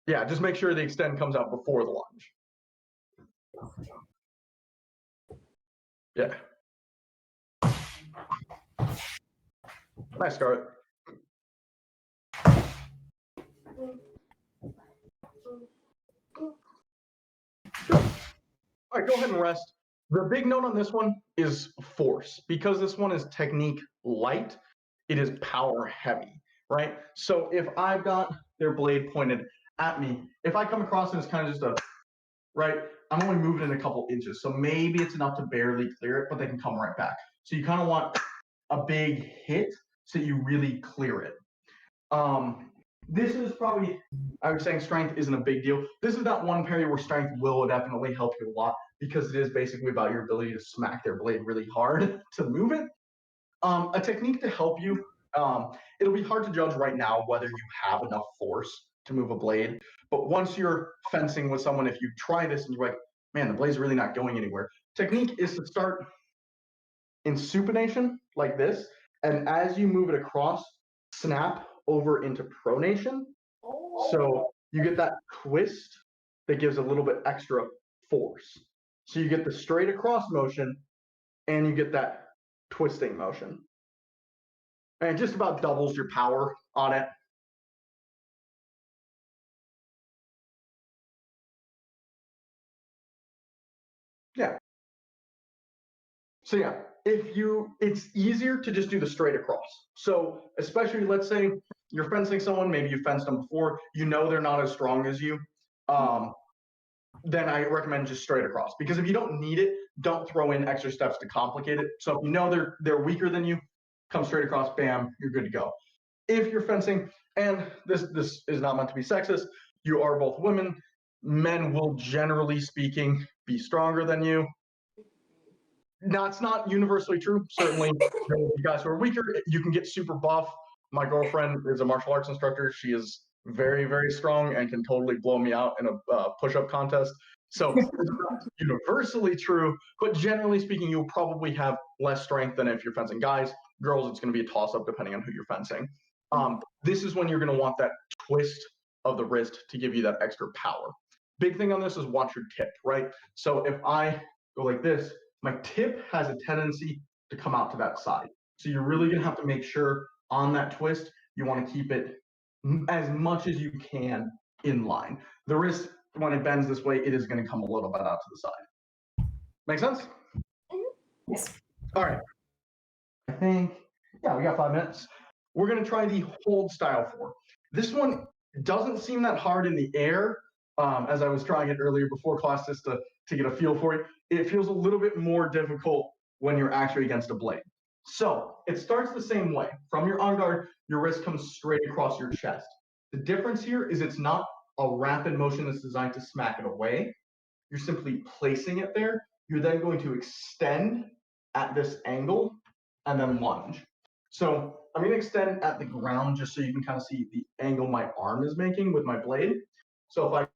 Yeah, just make sure the extend comes out before the lunge. Yeah. Nice, Scarlett. Sure. All right, go ahead and rest. The big note on this one is force. Because this one is technique light, it is power heavy, right? So if I've got their blade pointed at me, if I come across and it's kind of just a, right, I'm only moving in a couple inches. So maybe it's enough to barely clear it, but they can come right back. So you kind of want a big hit so you really clear it. This is probably, I was saying strength isn't a big deal. This is that one parry where strength will definitely help you a lot because it is basically about your ability to smack their blade really hard to move it. A technique to help you, it'll be hard to judge right now whether you have enough force to move a blade, but once you're fencing with someone, if you try this and you're like, man, the blade's really not going anywhere, technique is to start in supination like this, and as you move it across, snap over into pronation. So you get that twist that gives a little bit extra force. So you get the straight across motion and you get that twisting motion. And it just about doubles your power on it. Yeah. So yeah, it's easier to just do the straight across. So especially, let's say you're fencing someone, maybe you fenced them before, you know they're not as strong as you, then I recommend just straight across. Because if you don't need it, don't throw in extra steps to complicate it. So if you know they're weaker than you, come straight across, bam, you're good to go. If you're fencing, and this is not meant to be sexist, you are both women, men will generally speaking be stronger than you. Now, it's not universally true. Certainly, you guys who are weaker, you can get super buff. My girlfriend is a martial arts instructor. She is very, very strong and can totally blow me out in a push-up contest. So it's not universally true, but generally speaking, you'll probably have less strength than if you're fencing guys. Girls, it's going to be a toss-up depending on who you're fencing. This is when you're going to want that twist of the wrist to give you that extra power. Big thing on this is watch your tip, right? So if I go like this, my tip has a tendency to come out to that side. So you're really gonna have to make sure on that twist, you wanna keep it as much as you can in line. The wrist, when it bends this way, it is gonna come a little bit out to the side. Make sense? Yes. All right. I think, yeah, we got 5 minutes. We're gonna try the hold style 4. This one doesn't seem that hard in the air, as I was trying it earlier before class just to get a feel for it. It feels a little bit more difficult when you're actually against a blade. So it starts the same way. From your on guard, your wrist comes straight across your chest. The difference here is it's not a rapid motion that's designed to smack it away. You're simply placing it there. You're then going to extend at this angle and then lunge. So I'm going to extend at the ground just so you can kind of see the angle my arm is making with my blade. So if I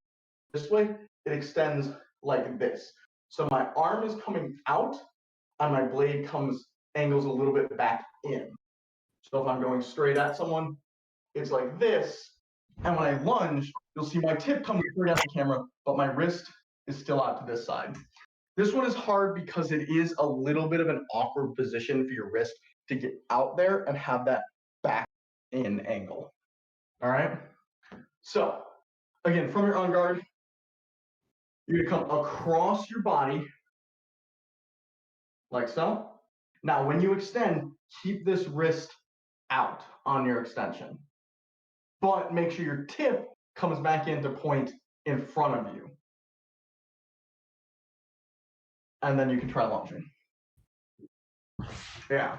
this way, it extends like this. So my arm is coming out and my blade angles a little bit back in. So if I'm going straight at someone, it's like this. And when I lunge, you'll see my tip coming straight at the camera, but my wrist is still out to this side. This one is hard because it is a little bit of an awkward position for your wrist to get out there and have that back in angle. All right. So again, from your on guard, you're gonna come across your body like so. Now, when you extend, keep this wrist out on your extension, but make sure your tip comes back into point in front of you. And then you can try lunging. Yeah.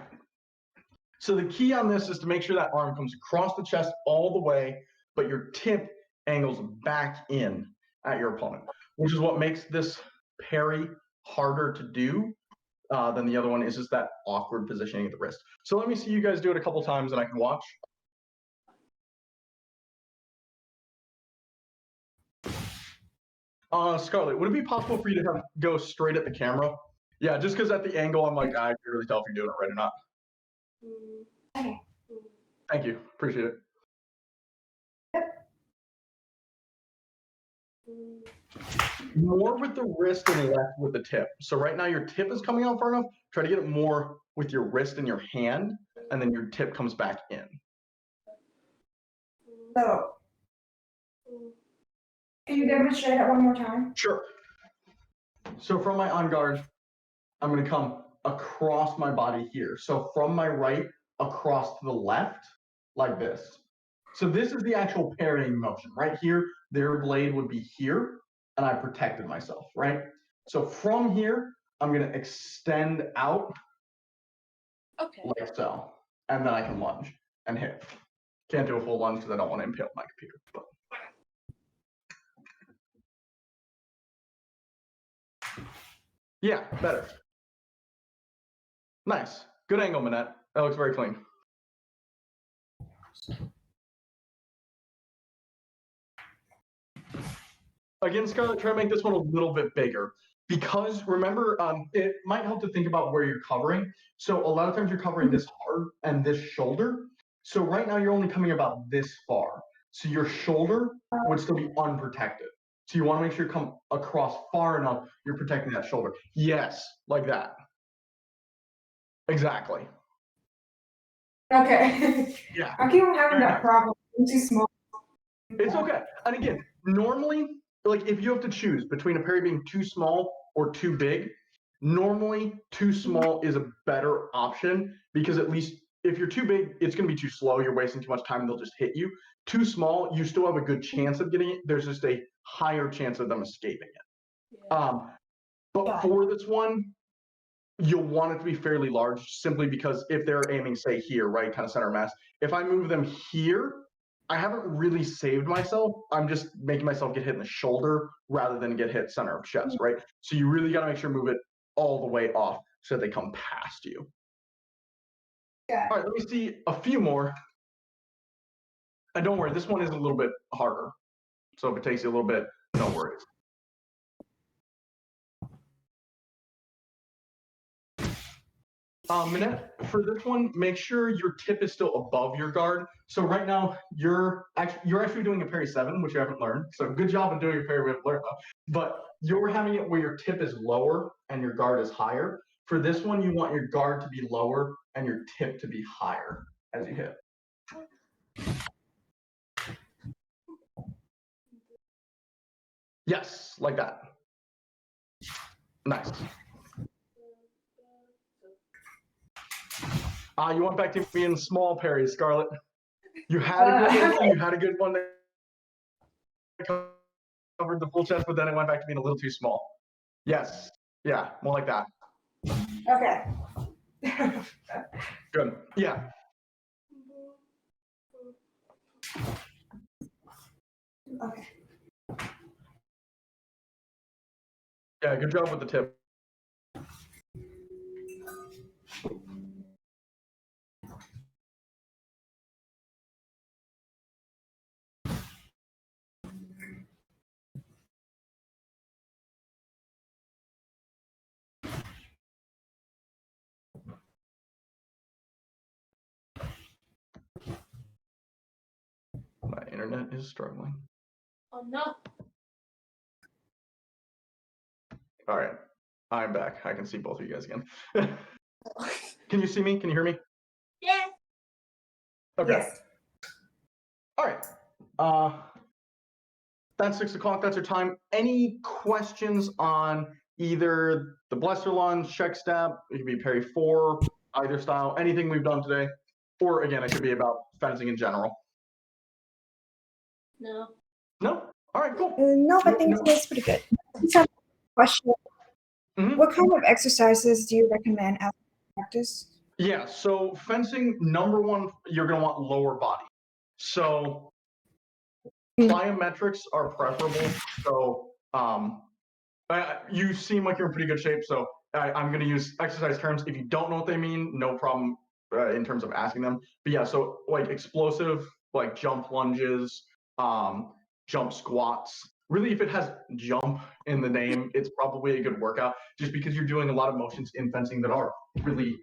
So the key on this is to make sure that arm comes across the chest all the way, but your tip angles back in at your opponent, which is what makes this parry harder to do than the other one. Is just that awkward positioning of the wrist. So let me see you guys do it a couple times and I can watch. Scarlett, would it be possible for you to go straight at the camera? Yeah, just because at the angle, I'm like, I can't really tell if you're doing it right or not. Okay. Thank you. Appreciate it. More with the wrist and less with the tip. So right now your tip is coming out far enough. Try to get it more with your wrist and your hand, and then your tip comes back in. So, can you demonstrate it one more time? Sure. So from my on guard, I'm going to come across my body here. So from my right across to the left, like this. So this is the actual parrying motion. Right here, their blade would be here, and I protected myself, right? So from here, I'm going to extend out like so, and then I can lunge and hit. Can't do a full lunge because I don't want to impale my computer. But. Yeah, better. Nice. Good angle, Manette. That looks very clean. Again, Scarlett, try to make this one a little bit bigger. Because remember, it might help to think about where you're covering. So a lot of times you're covering this hard and this shoulder. So right now you're only coming about this far. So your shoulder would still be unprotected. So you want to make sure you come across far enough, you're protecting that shoulder. Yes, like that. Exactly. Okay. Yeah. I keep having that problem. I'm too small. It's okay. And again, normally, like if you have to choose between a parry being too small or too big, normally too small is a better option because at least if you're too big, it's going to be too slow. You're wasting too much time. They'll just hit you. Too small, you still have a good chance of getting it. There's just a higher chance of them escaping it. Yeah. But for this one, you'll want it to be fairly large simply because if they're aiming, say, here, right, kind of center mass, if I move them here, I haven't really saved myself. I'm just making myself get hit in the shoulder rather than get hit center of chest, right? So you really got to make sure move it all the way off so that they come past you. Yeah. All right, let me see a few more. And don't worry, this one is a little bit harder. So if it takes you a little bit, no worries. Manette, for this one, make sure your tip is still above your guard. So right now, you're actually doing a parry 7, which you haven't learned. So good job in doing a parry we haven't learned. But you're having it where your tip is lower and your guard is higher. For this one, you want your guard to be lower and your tip to be higher as you hit. Yes, like that. Nice. You went back to being small parries, Scarlett. You had a good one. You had a good one that covered the full chest, but then it went back to being a little too small. Yes. Yeah, more like that. Okay. Good. Yeah. Okay. Yeah, good job with the tip. My internet is struggling. Oh no. All right. I'm back. I can see both of you guys again. Can you see me? Can you hear me? Yeah. Okay. Yes. All right. That's 6 o'clock. That's our time. Any questions on either the Blesser lunge, check stab, it could be parry 4, either style, anything we've done today? Or again, it could be about fencing in general. No. No? All right, cool. No, I think that's pretty good. So, question. What kind of exercises do you recommend after practice? Yeah, so fencing, number one, you're going to want lower body. So plyometrics are preferable. So you seem like you're in pretty good shape. So I'm going to use exercise terms. If you don't know what they mean, no problem in terms of asking them. But yeah, so like explosive, like jump lunges, jump squats, really, if it has jump in the name, it's probably a good workout just because you're doing a lot of motions in fencing that are really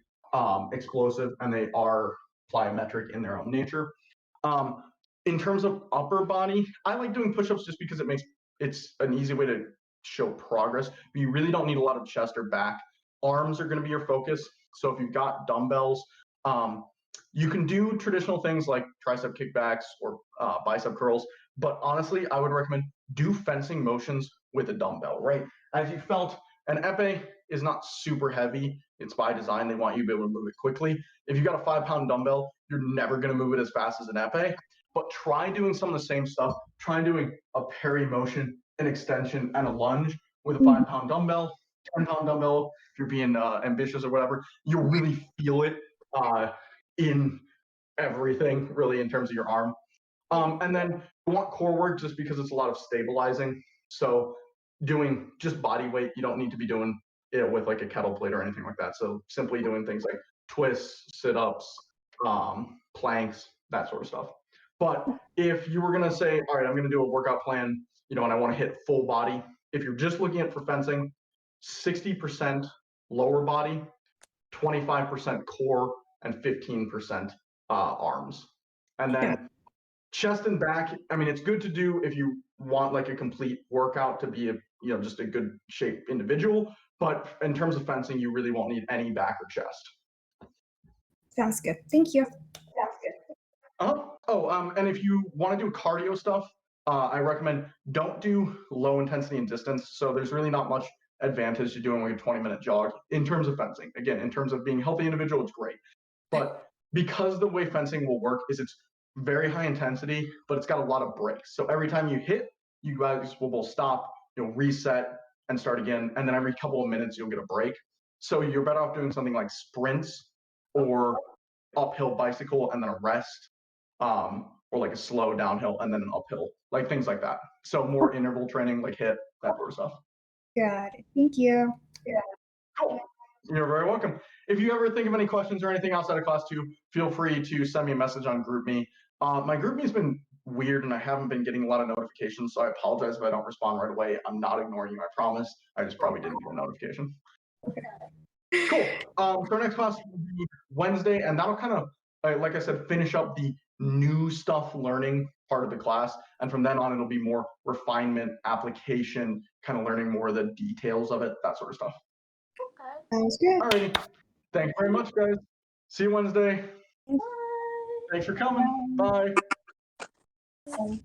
explosive and they are plyometric in their own nature. In terms of upper body, I like doing push-ups just because it's an easy way to show progress, but you really don't need a lot of chest or back. Arms are going to be your focus. So if you've got dumbbells, you can do traditional things like tricep kickbacks or bicep curls, but honestly, I would recommend do fencing motions with a dumbbell, right? As you felt, an epee is not super heavy. It's by design. They want you to be able to move it quickly. If you've got a 5-pound dumbbell, you're never going to move it as fast as an epee, but try doing some of the same stuff. Try doing a parry motion, an extension, and a lunge with a 5-pound dumbbell, 10-pound dumbbell. If you're being ambitious or whatever, you'll really feel it in everything, really, in terms of your arm. And then you want core work just because it's a lot of stabilizing. So doing just body weight, you don't need to be doing it with like a kettle plate or anything like that. So simply doing things like twists, sit-ups, planks, that sort of stuff. But if you were going to say, all right, I'm going to do a workout plan, and I want to hit full body, if you're just looking at for fencing, 60% lower body, 25% core, and 15% arms. And then chest and back, I mean, it's good to do if you want like a complete workout to be just a good shape individual. But in terms of fencing, you really won't need any back or chest. Sounds good. Thank you. And if you want to do cardio stuff, I recommend don't do low intensity and distance. So there's really not much advantage to doing like a 20-minute jog in terms of fencing. Again, in terms of being a healthy individual, it's great. But because the way fencing will work is it's very high intensity, but it's got a lot of breaks. So every time you hit, you guys will both stop, reset and start again. And then every couple of minutes, you'll get a break. So you're better off doing something like sprints or uphill bicycle and then a rest, or like a slow downhill and then an uphill, like things like that. So more interval training, like HIIT, that sort of stuff. Got it. Thank you. Yeah. Cool. You're very welcome. If you ever think of any questions or anything outside of class too, feel free to send me a message on GroupMe. My GroupMe's been weird and I haven't been getting a lot of notifications, so I apologize if I don't respond right away. I'm not ignoring you, I promise. I just probably didn't get a notification. Cool. So our next class will be Wednesday, and that'll kind of, like I said, finish up the new stuff learning part of the class. And from then on, it'll be more refinement, application, kind of learning more of the details of it, that sort of stuff. Sounds good. All righty. Thank you very much, guys. See you Wednesday. Bye. Thanks for coming. Bye. Bye.